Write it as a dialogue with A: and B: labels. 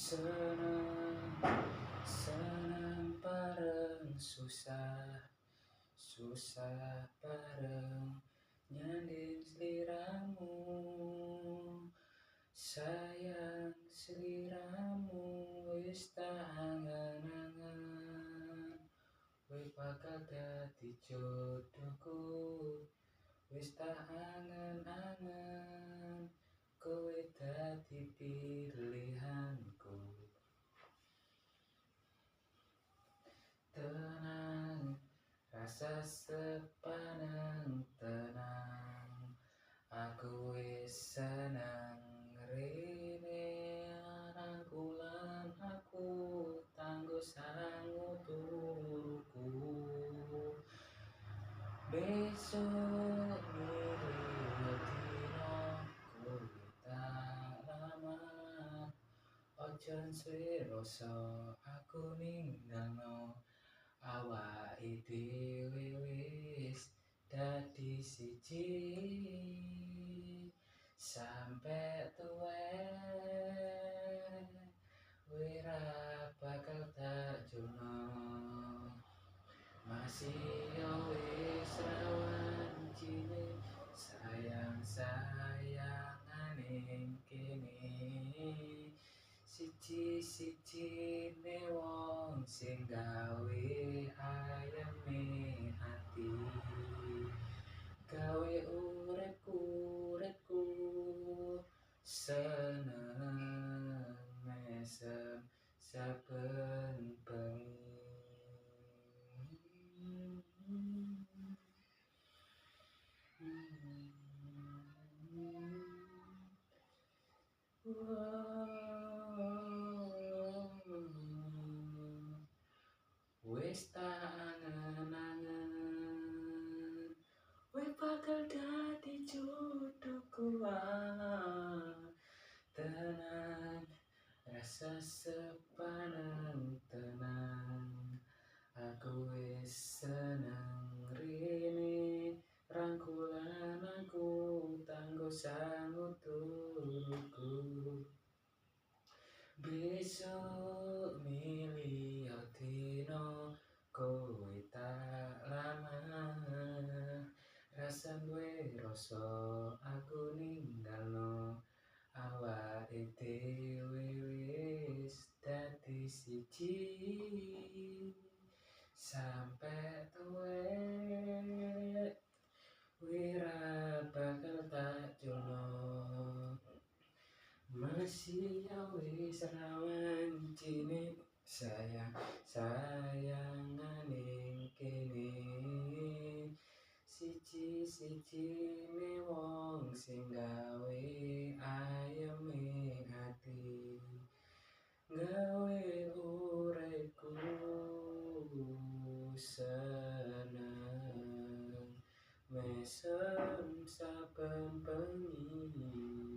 A: Seneng, seneng bareng susah, susah bareng nyanding sliramu. Sayang sliramu wis tak angen-angen, kowe bakal dadi jodohku. Wis tak angen-angen, kowe dadi pilihanku. Tenang, rasa sepaneng tenang, aku wis seneng rene rangkulan aku tanggo sangu turuku. Besok milih dino kowe tak lamar, ojo suwe rasa aku ninggalno. Awake dhewe wis dadi siji, sampe tuwek kowe ra bakal tak jono. Masih yo wis ra wancine sayang-sayangan ning kene. Siji-sijine wong sing gawe ayeme ati, gawe uripku seneng mesem saben bengi. Wis tak angen-angen, kowe bakal dadi jodohku. Tenang, rasa sepaneng tenang, aku wis seneng rene rangkulan aku tanggo sangu turuku. Besok milih dino kowe tak lamar, rasa duwe rasa aku ninggalno. Awake dhewe wis dadi siji, sampe tuwek kowe ra bakal tak jono. Masih yo wis ra wancine sayang-sayangan ning kene. Siji-sijine wong sing gawe ayeme ati, gawe uripku seneng mesem saben bengi.